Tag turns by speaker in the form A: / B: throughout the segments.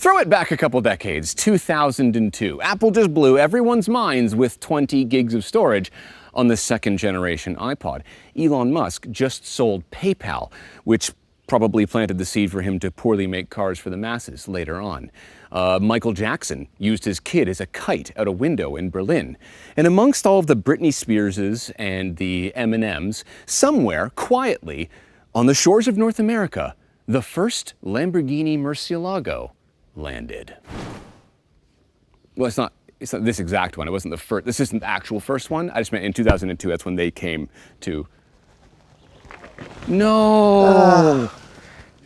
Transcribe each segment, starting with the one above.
A: Throw it back a couple decades, 2002. Apple just blew everyone's minds with 20 gigs of storage on the second generation iPod. Elon Musk just sold PayPal, which probably planted the seed for him to poorly make cars for the masses later on. Michael Jackson used his kid as a kite out a window in Berlin. And amongst all of the Britney Spearses and the Eminems, somewhere, quietly, on the shores of North America, the first Lamborghini Murcielago landed. Well, it's not this exact one. It wasn't the first. This isn't the actual first one. I just meant in 2002, that's when they came to. No!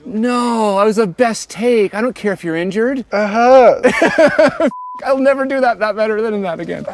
A: No, that was the best take. I don't care if you're injured. I'll never do that better than that again.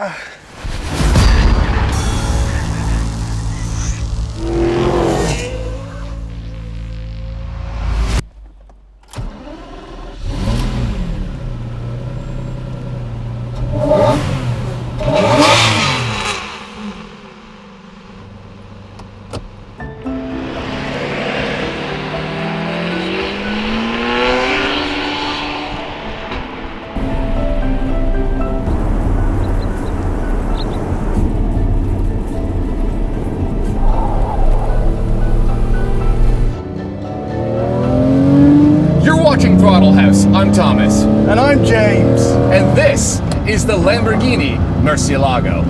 A: Throttle House. I'm Thomas.
B: And I'm James.
A: And this is the Lamborghini Murcielago.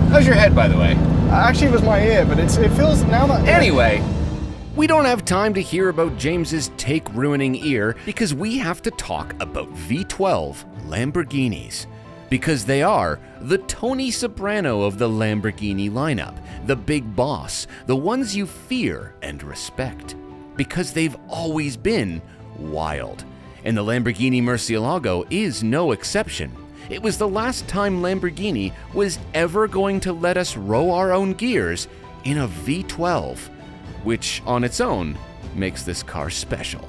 A: How's your head, by the way?
B: Actually, it was my ear, but it feels now that...
A: Anyway, we don't have time to hear about James's take-ruining ear because we have to talk about V12 Lamborghinis. Because they are the Tony Soprano of the Lamborghini lineup, the big boss, the ones you fear and respect. Because they've always been wild. And the Lamborghini Murcielago is no exception. It was the last time Lamborghini was ever going to let us row our own gears in a V12, which on its own makes this car special.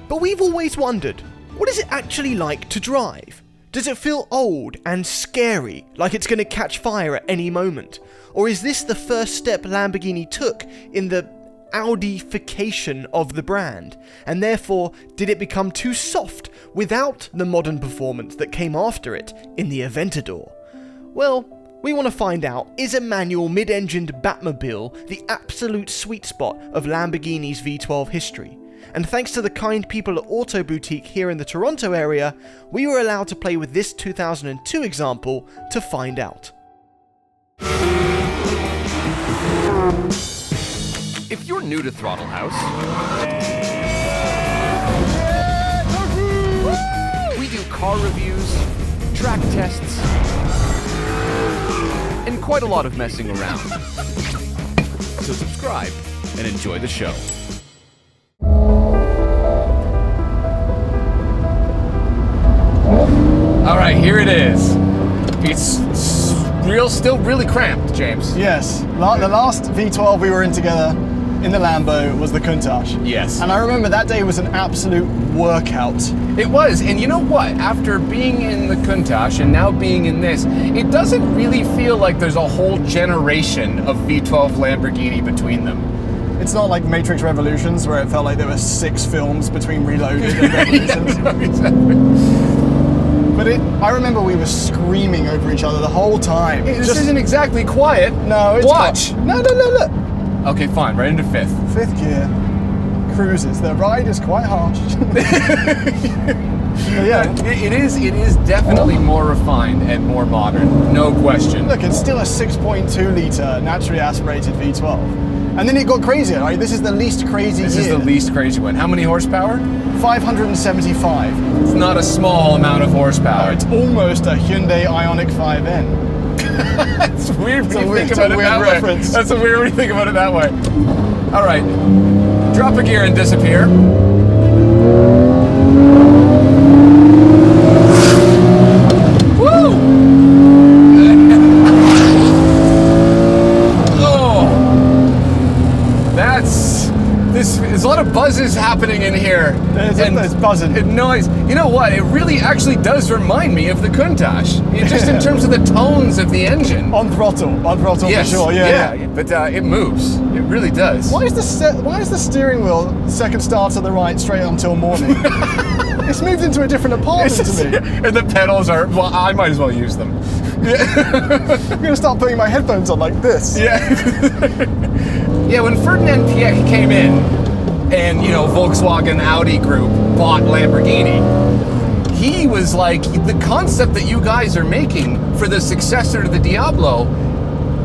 C: But we've always wondered, what is it actually like to drive? Does it feel old and scary, like it's going to catch fire at any moment? Or is this the first step Lamborghini took in the Audification of the brand, and therefore did it become too soft without the modern performance that came after it in the Aventador? Well, we want to find out, is a manual mid-engined Batmobile the absolute sweet spot of Lamborghini's V12 history? And thanks to the kind people at Auto Boutique here in the Toronto area, we were allowed to play with this 2002 example to find out.
A: If you're new to Throttle House, we do car reviews, track tests, and quite a lot of messing around. So subscribe and enjoy the show. All right, here it is. It's still really cramped, James.
B: Yes, the last V12 we were in together in the Lambo was the Countach.
A: Yes.
B: And I remember that day was an absolute workout.
A: It was, and you know what? After being in the Countach and now being in this, it doesn't really feel like there's a whole generation of V12 Lamborghini between them.
B: It's not like Matrix Revolutions where it felt like there were 6 films between Reloaded and Revolutions.
A: Yeah, exactly.
B: But I remember we were screaming over each other the whole time.
A: Hey, this isn't exactly quiet.
B: No, it's
A: Watch.
B: No, look.
A: Okay, fine, right into 5th.
B: 5th gear. Cruises. The ride is quite harsh. Yeah.
A: It is definitely more refined and more modern, no question.
B: Look, it's still a 6.2 litre naturally aspirated V12. And then it got crazier, right? This is the least crazy
A: This is the least crazy one. How many horsepower?
B: 575.
A: It's not a small amount of horsepower.
B: It's almost a Hyundai Ioniq 5N.
A: That's weird when you think
B: It's
A: about
B: a
A: it
B: weird
A: that
B: reference.
A: way. That's a weird when you think about it that way. All right, drop a gear and disappear. Woo! Oh, there's a lot of buzzes happening in here.
B: There's buzzing.
A: And noise. You know what? It really actually does remind me of the Countach. Just in terms of the tones of the engine.
B: On throttle
A: Yes,
B: for sure. Yeah.
A: But it moves. It really does.
B: Why is the steering wheel second start to the right straight until morning? It's moved into a different apartment to me.
A: And the pedals are, well, I might as well use them.
B: I'm gonna start putting my headphones on like this.
A: Yeah. Yeah, when Ferdinand Piech came in and, you know, Volkswagen Audi group bought Lamborghini, he was like, the concept that you guys are making for the successor to the Diablo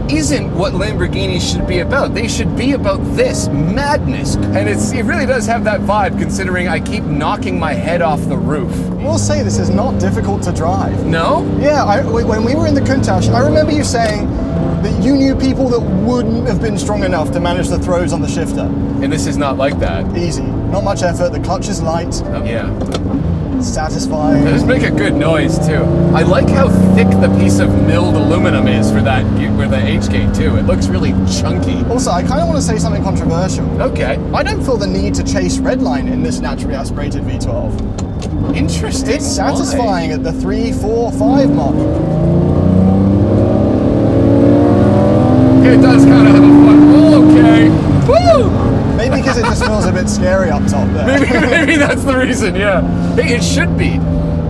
A: isn't what Lamborghini should be about. They should be about this madness. And it really does have that vibe, considering I keep knocking my head off the roof.
B: We'll say this is not difficult to drive.
A: No?
B: Yeah, when we were in the Countach, I remember you saying that you knew people that wouldn't have been strong enough to manage the throws on the shifter.
A: And this is not like that.
B: Easy. Not much effort, the clutch is light.
A: Oh, yeah.
B: Satisfying.
A: They just make a good noise too. I like how thick the piece of milled aluminum is for that, for the H-gate too. It looks really chunky.
B: Also, I kind of want to say something controversial.
A: Okay.
B: I don't feel the need to chase redline in this naturally aspirated V12.
A: Interesting.
B: It's satisfying at the 3, 4, 5 mark.
A: It does kind of have a fun. Oh, okay. Woo!
B: Maybe because it just feels a bit scary up top there.
A: Maybe that's the reason, yeah. Hey, it should be.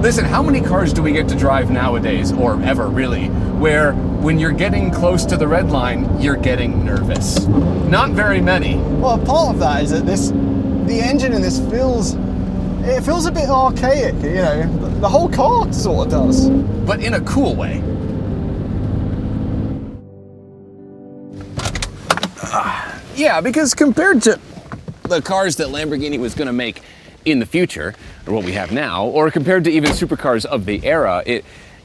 A: Listen, how many cars do we get to drive nowadays, or ever really, where when you're getting close to the red line, you're getting nervous? Not very many.
B: Well, part of that is that the engine in this feels a bit archaic, you know. The whole car sort of does.
A: But in a cool way. Yeah, because compared to the cars that Lamborghini was going to make in the future, or what we have now, or compared to even supercars of the era,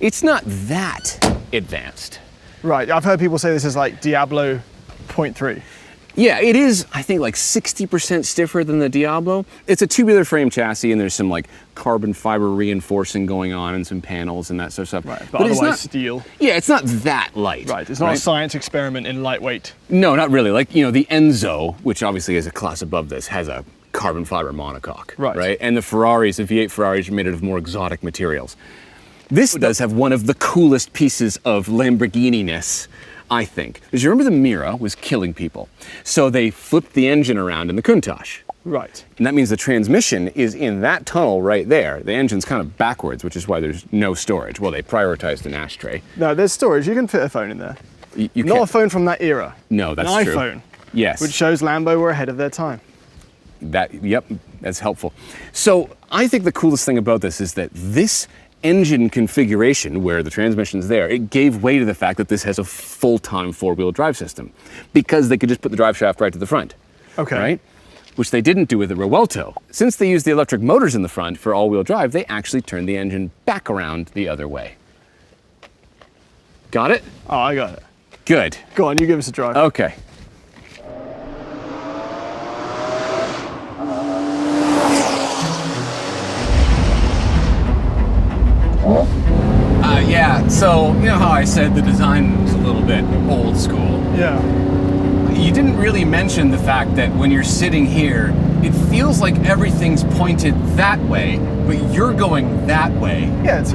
A: it's not that advanced.
B: Right, I've heard people say this is like Diablo 0.3.
A: Yeah, it is, I think, like 60% stiffer than the Diablo. It's a tubular frame chassis, and there's some like carbon fiber reinforcing going on and some panels and that sort of stuff.
B: Right, but otherwise
A: it's not
B: steel.
A: Yeah, it's not that light.
B: Right, it's not a science experiment in lightweight.
A: No, not really. Like, you know, the Enzo, which obviously is a class above this, has a carbon fiber monocoque.
B: Right.
A: And the Ferraris, the V8 Ferraris, are made out of more exotic materials. This does have one of the coolest pieces of Lamborghini-ness, I think. Because you remember the Mira was killing people. So they flipped the engine around in the Countach.
B: Right.
A: And that means the transmission is in that tunnel right there. The engine's kind of backwards, which is why there's no storage. Well, they prioritized an ashtray.
B: No, there's storage. You can fit a phone in there.
A: You
B: Not
A: can't-
B: a phone from that era.
A: No, that's
B: An
A: true.
B: iPhone.
A: Yes.
B: Which shows Lambo were ahead of their time.
A: Yep, that's helpful. So I think the coolest thing about this is that this engine configuration, where the transmission's there, it gave way to the fact that this has a full-time four-wheel drive system, because they could just put the drive shaft right to the front.
B: Okay.
A: Right? Which they didn't do with the Revuelto. Since they used the electric motors in the front for all-wheel drive, they actually turned the engine back around the other way. Got it?
B: Oh, I got it.
A: Good.
B: Go on, you give us a drive.
A: Okay. Yeah, so you know how I said the design was a little bit old school?
B: Yeah.
A: You didn't really mention the fact that when you're sitting here, it feels like everything's pointed that way, but you're going that way.
B: Yeah, it's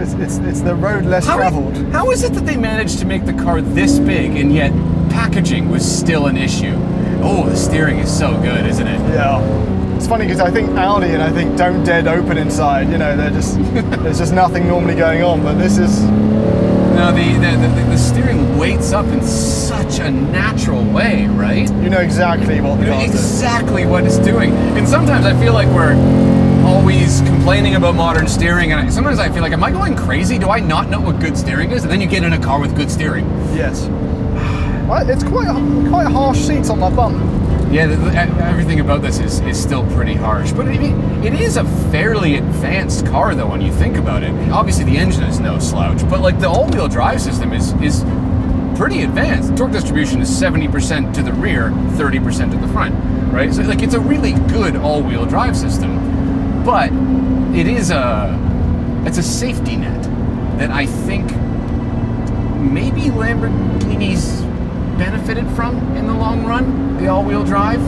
B: the road less traveled.
A: How is it that they managed to make the car this big and yet packaging was still an issue? Oh, the steering is so good, isn't it?
B: Yeah. It's funny because I think Audi and I think don't dead open inside. You know, there's just nothing normally going on. But this is.
A: No, the steering weights up in such a natural way, right?
B: You know exactly what the
A: You know
B: car's doing.
A: exactly what it's doing. And sometimes I feel like we're always complaining about modern steering, and sometimes I feel like, am I going crazy? Do I not know what good steering is? And then you get in a car with good steering.
B: Yes. Well, it's quite harsh seats on my bum.
A: Yeah, everything about this is still pretty harsh, but it is a fairly advanced car though when you think about it. Obviously the engine is no slouch, but like the all-wheel drive system is pretty advanced. Torque distribution is 70% to the rear, 30% to the front, right? So like it's a really good all-wheel drive system, but it's a safety net that I think maybe Lamborghini's benefited from in the long run, the all-wheel drive.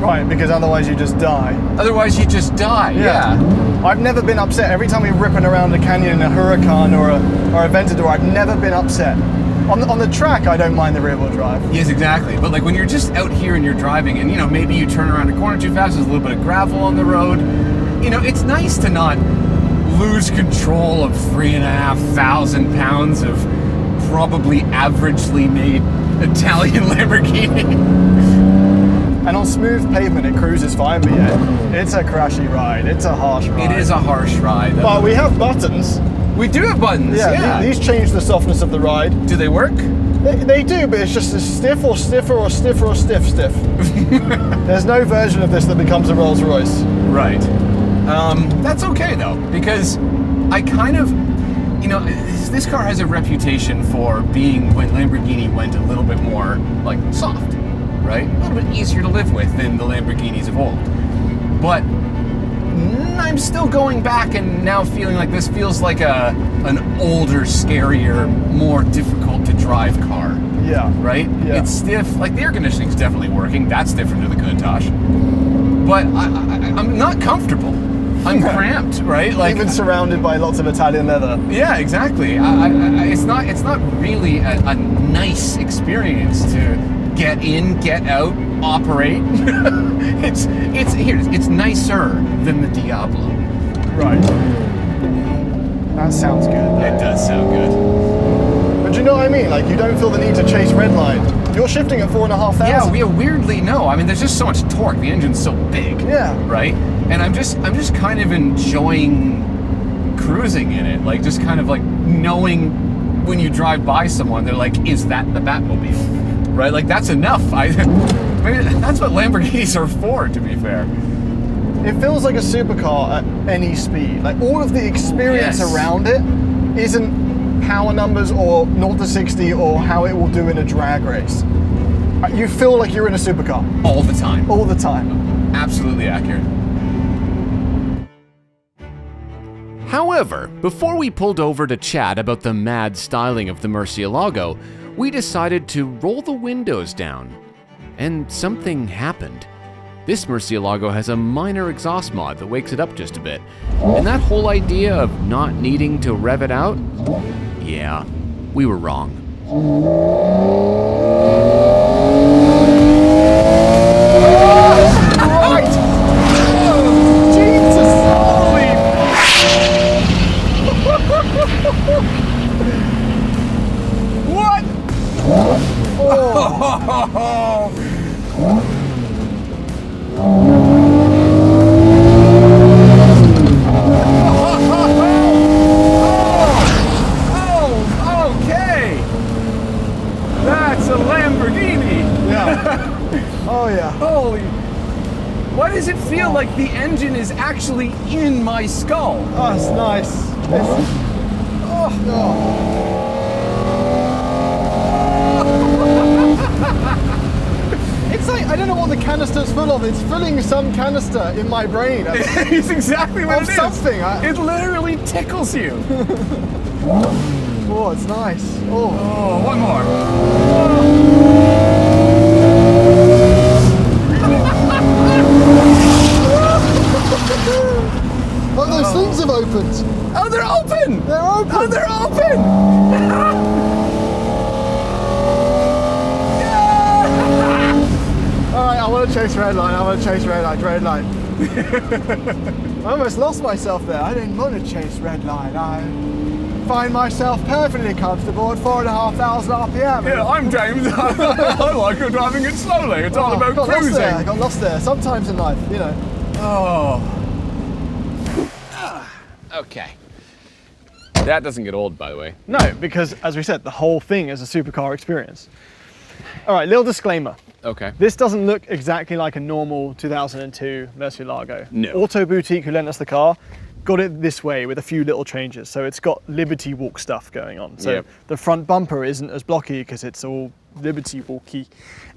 B: Right, because otherwise you just die.
A: Otherwise you just die, yeah.
B: I've never been upset. Every time we're ripping around a canyon in a Huracan or a Aventador, I've never been upset. On the track, I don't mind the rear-wheel drive.
A: Yes, exactly. But like when you're just out here and you're driving and maybe you turn around a corner too fast, there's a little bit of gravel on the road. It's nice to not lose control of 3,500 pounds of probably averagely made Italian Lamborghini.
B: And on smooth pavement, it cruises fine, but yeah, it's a crashy ride. It's a harsh ride.
A: It is a harsh ride.
B: But we have buttons.
A: We do have buttons, yeah.
B: These change the softness of the ride.
A: Do they work?
B: They do, but it's just a stiff or stiffer or stiffer or stiff. There's no version of this that becomes a Rolls Royce.
A: Right. That's okay though, because I kind of, this car has a reputation for being, when Lamborghini went a little bit more like soft, right? A little bit easier to live with than the Lamborghinis of old. But I'm still going back and now feeling like this feels like an older, scarier, more difficult to drive car.
B: Yeah.
A: Right?
B: Yeah.
A: It's stiff. Like the air conditioning's definitely working. That's different to the Countach. But I'm not comfortable. I'm cramped, right? Like
B: even surrounded by lots of Italian leather.
A: Yeah, exactly. It's not really a nice experience to get in, get out, operate. It's nicer than the Diablo.
B: Right. That sounds good.
A: It does sound good.
B: But do you know what I mean? Like, you don't feel the need to chase redline. You're shifting at 4,500.
A: Yeah, we weirdly no. I mean, there's just so much torque. The engine's so big.
B: Yeah.
A: Right. And I'm just kind of enjoying cruising in it. Like, just kind of like knowing when you drive by someone, they're like, "Is that the Batmobile?" Right. Like that's enough. Maybe that's what Lamborghinis are for. To be fair.
B: It feels like a supercar at any speed. Like all of the experience around it isn't power numbers or 0 to 60 or how it will do in a drag race. You feel like you're in a supercar.
A: All the time.
B: All the time.
A: Absolutely accurate. However, before we pulled over to chat about the mad styling of the Murcielago, we decided to roll the windows down. And something happened. This Murcielago has a minor exhaust mod that wakes it up just a bit. And that whole idea of not needing to rev it out? Yeah, we were wrong.
B: Right! Oh, Jesus! Holy... What? Oh.
A: Okay. That's a Lamborghini.
B: Yeah. Oh yeah.
A: Holy. Why does it feel like the engine is actually in my skull?
B: Oh, it's nice. It's like, I don't know what the canister's full of. It's filling some canister in my brain.
A: It's exactly what it is.
B: Something.
A: It literally tickles you.
B: Oh, it's nice.
A: Oh, one more.
B: Oh, those things have opened.
A: Oh, they're open.
B: They're open.
A: Oh, they're open.
B: Alright, I want to chase red line. Red line. I almost lost myself there. I didn't want to chase red line. I find myself perfectly comfortable at 4,500 RPM.
A: Yeah, I'm James. I like driving it slowly. It's all about cruising.
B: I got lost there. Sometimes in life, you know.
A: Oh. Okay. That doesn't get old, by the way.
B: No, because as we said, the whole thing is a supercar experience. All right, little disclaimer.
A: Okay.
B: This doesn't look exactly like a normal 2002 Murcielago.
A: No.
B: Auto Boutique, who lent us the car, got it this way with a few little changes. So it's got Liberty Walk stuff going on. So the front bumper isn't as blocky because it's all Liberty Walky.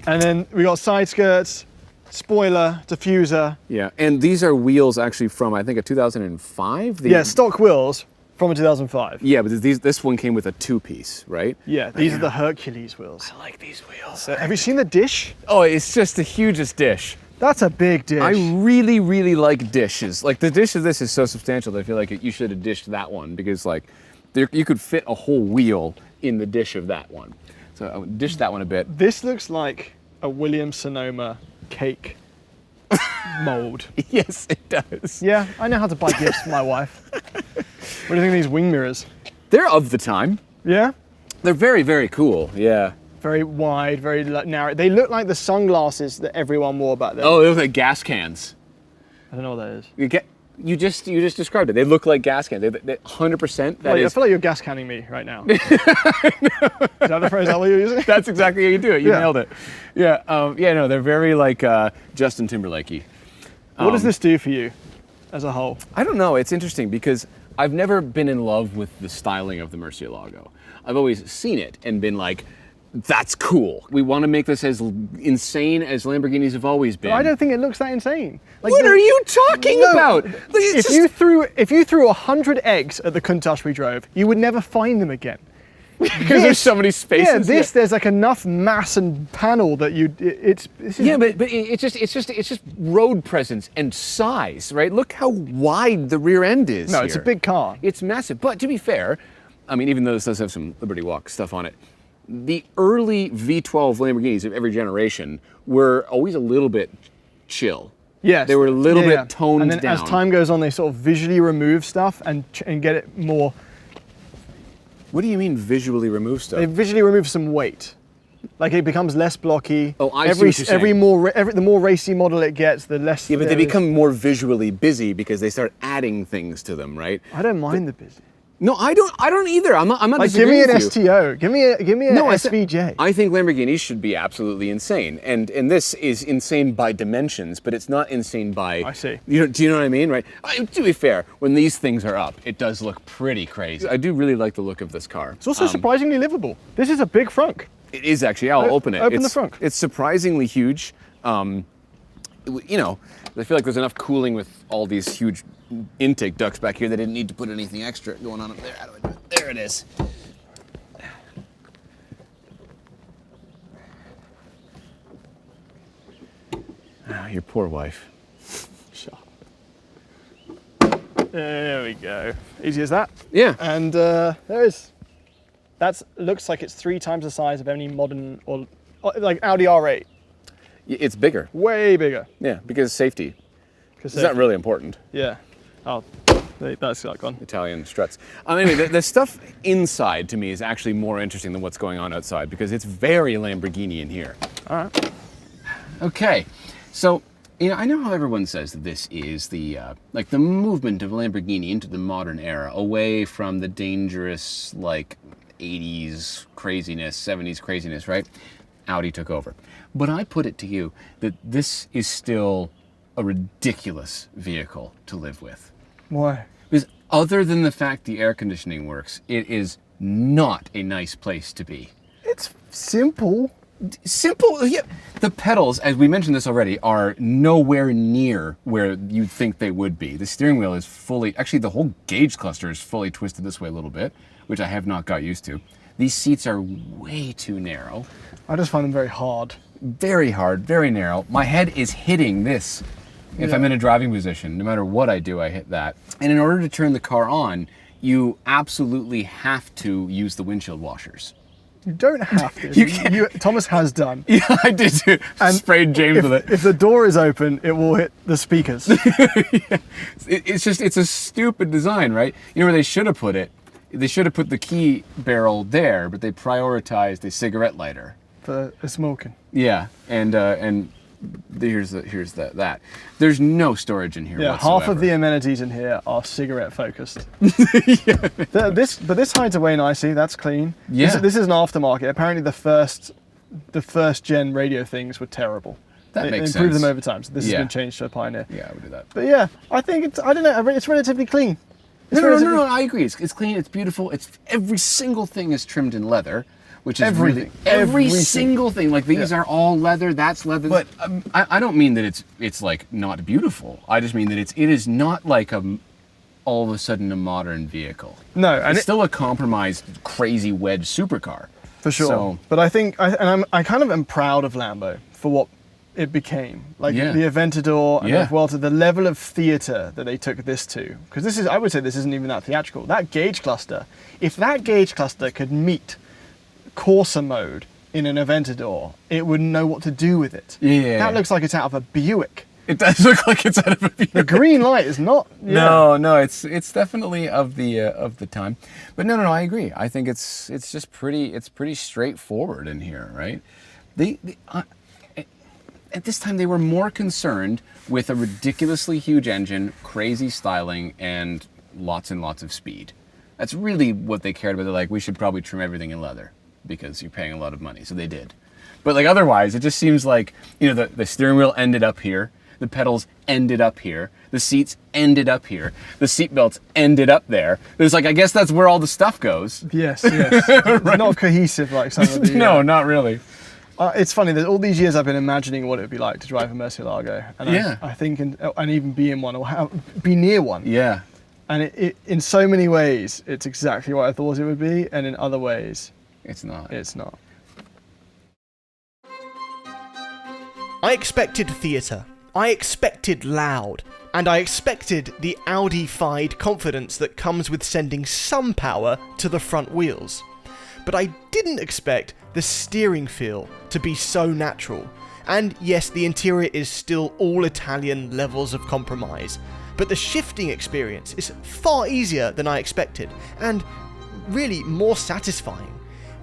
B: And then we got side skirts, spoiler, diffuser.
A: Yeah, and these are wheels actually from, I think, a 2005?
B: Yeah, stock wheels from a 2005.
A: Yeah, but this one came with a two-piece, right?
B: Yeah, these are the Hercules wheels.
A: I like these wheels.
B: So, have you seen the dish?
A: Oh, it's just the hugest dish.
B: That's a big dish.
A: I really, really like dishes. Like the dish of this is so substantial that I feel like you should have dished that one because like you could fit a whole wheel in the dish of that one. So I would dish that one a bit.
B: This looks like a Williams-Sonoma cake mold.
A: Yes, it does.
B: Yeah, I know how to buy gifts for my wife. What do you think of these wing mirrors?
A: They're of the time.
B: Yeah?
A: They're very, very cool. Yeah.
B: Very wide, very narrow. They look like the sunglasses that everyone wore back then.
A: Oh, they look like gas cans.
B: I don't know what that is.
A: You just described it. They look like gas cans. They 100%.
B: I feel like you're gas canning me right now. Is that the phrase that you're using?
A: That's exactly how you do it. You nailed it. Yeah. No, they're very like Justin Timberlake-y.
B: What does this do for you as a whole?
A: I don't know. It's interesting because I've never been in love with the styling of the Murcielago. I've always seen it and been like, that's cool. We want to make this as insane as Lamborghinis have always been.
B: But I don't think it looks that insane. Like,
A: what are you talking about?
B: If you threw 100 eggs at the Countach we drove, you would never find them again.
A: Because there's so many spaces.
B: Yeah, there's like enough mass and panel that
A: but it's just road presence and size, right? Look how wide the rear end is.
B: No, it's a big car.
A: It's massive. But to be fair, I mean, even though this does have some Liberty Walk stuff on it, the early V12 Lamborghinis of every generation were always a little bit chill.
B: Yes.
A: They were a little bit toned down.
B: And then as time goes on, they sort of visually remove stuff and get it more.
A: What do you mean visually remove stuff?
B: They visually remove some weight. Like it becomes less blocky.
A: Oh, I see what you're saying.
B: The more racy model it gets, the less.
A: Yeah, but they become more visually busy because they start adding things to them, right?
B: I don't mind the busy.
A: No, I don't either. I'm not
B: like, give me
A: disagreeing
B: an
A: with you.
B: STO. Give me an SVJ.
A: I think Lamborghinis should be absolutely insane, and this is insane by dimensions, but it's not insane by.
B: I see.
A: Do you know what I mean? Right. To be fair, when these things are up, it does look pretty crazy. I do really like the look of this car.
B: It's also surprisingly livable. This is a big Frunk.
A: It is actually. I'll open it.
B: Open the Frunk.
A: It's surprisingly huge. You know, I feel like there's enough cooling with all these huge intake ducts back here. They didn't need to put anything extra going on up there. How do I do it? There it is. Your poor wife.
B: Shut up. There we go. Easy as that.
A: Yeah.
B: And there is. That looks like it's 3 times the size of any modern or like Audi R8.
A: It's bigger.
B: Way bigger.
A: Yeah, because safety. It's not really important.
B: Yeah. Oh, that's that gone.
A: Italian struts. Anyway, the stuff inside to me is actually more interesting than what's going on outside because it's very Lamborghini in here.
B: All right.
A: Okay, so I know how everyone says that this is the like the movement of Lamborghini into the modern era, away from the dangerous like 80s craziness, 70s craziness, right? Audi took over. But I put it to you that this is still a ridiculous vehicle to live with.
B: Why?
A: Because other than the fact the air conditioning works, it is not a nice place to be.
B: It's simple.
A: Simple, yeah. The pedals, as we mentioned this already, are nowhere near where you'd think they would be. The steering wheel is fully, actually the whole gauge cluster is fully twisted this way a little bit, which I have not got used to. These seats are way too narrow.
B: I just find them very hard.
A: Very hard, very narrow. My head is hitting this. If I'm in a driving position, no matter what I do, I hit that. And in order to turn the car on, you absolutely have to use the windshield washers.
B: You don't have to. Thomas has done.
A: Yeah, I did too. And sprayed James with it.
B: If the door is open, it will hit the speakers.
A: Yeah. It's a stupid design, right? You know where they should have put it? They should have put the key barrel there, but they prioritized a cigarette lighter.
B: For smoking.
A: Yeah, and here's that. There's no storage in here whatsoever.
B: Half of the amenities in here are cigarette focused. This hides away nicely. That's clean.
A: Yeah.
B: This is an aftermarket. Apparently the first gen radio things were terrible.
A: That makes sense.
B: They improved them over time. So this has been changed to a Pioneer.
A: Yeah, I would do that.
B: But yeah, I think it's relatively clean.
A: No, I agree. It's clean. It's beautiful. Every single thing is trimmed in leather. Which is
B: everything.
A: Every single thing. Like these are all leather. That's leather. But I don't mean that it's like not beautiful. I just mean that it is not like all of a sudden a modern vehicle.
B: No,
A: and it's still a compromised, crazy wedge supercar.
B: For sure. So, but I think I kind of am proud of Lambo for what it became. Like the Aventador and the Vuelta, the level of theatre that they took this to. Because I would say this isn't even that theatrical. That gauge cluster. If that gauge cluster could meet Corsa mode in an Aventador, it wouldn't know what to do with it.
A: Yeah.
B: That looks like it's out of a Buick.
A: It does look like it's out of a vehicle.
B: The green light is not. Yeah.
A: No, it's definitely of the time. But no, I agree. I think it's just pretty straightforward in here, right? At this time, they were more concerned with a ridiculously huge engine, crazy styling, and lots of speed. That's really what they cared about. They're like, we should probably trim everything in leather because you're paying a lot of money. So they did. But like otherwise, it just seems like, you know, the steering wheel ended up here. The pedals ended up here. The seats ended up here. The seat belts ended up there. There's like, I guess that's where all the stuff goes.
B: Yes. It's not cohesive like some of the.
A: No, not really.
B: It's funny. There's all these years I've been imagining what it would be like to drive a Murcielago, and I think and even be in one or be near one.
A: Yeah.
B: And it in so many ways, it's exactly what I thought it would be, and in other ways,
A: it's not.
B: It's not.
C: I expected theatre. I expected loud. And I expected the Audi-fied confidence that comes with sending some power to the front wheels. But I didn't expect the steering feel to be so natural. And yes, the interior is still all Italian levels of compromise, but the shifting experience is far easier than I expected, and really more satisfying.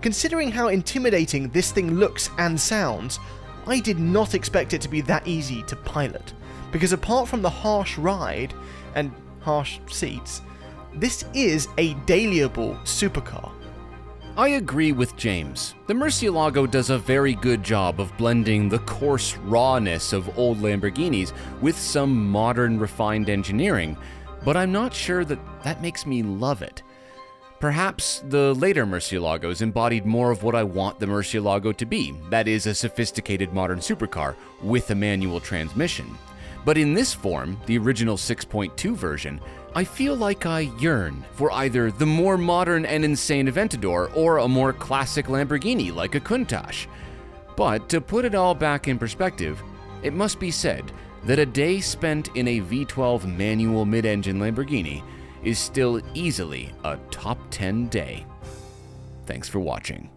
C: Considering how intimidating this thing looks and sounds, I did not expect it to be that easy to pilot, because apart from the harsh ride and harsh seats, this is a dailyable supercar.
D: I agree with James. The Murcielago does a very good job of blending the coarse rawness of old Lamborghinis with some modern refined engineering, but I'm not sure that makes me love it. Perhaps the later Murcielagos embodied more of what I want the Murcielago to be, that is, a sophisticated modern supercar with a manual transmission. But in this form, the original 6.2 version, I feel like I yearn for either the more modern and insane Aventador or a more classic Lamborghini like a Countach. But to put it all back in perspective, it must be said that a day spent in a V12 manual mid-engine Lamborghini is still easily a top 10 day. Thanks for watching.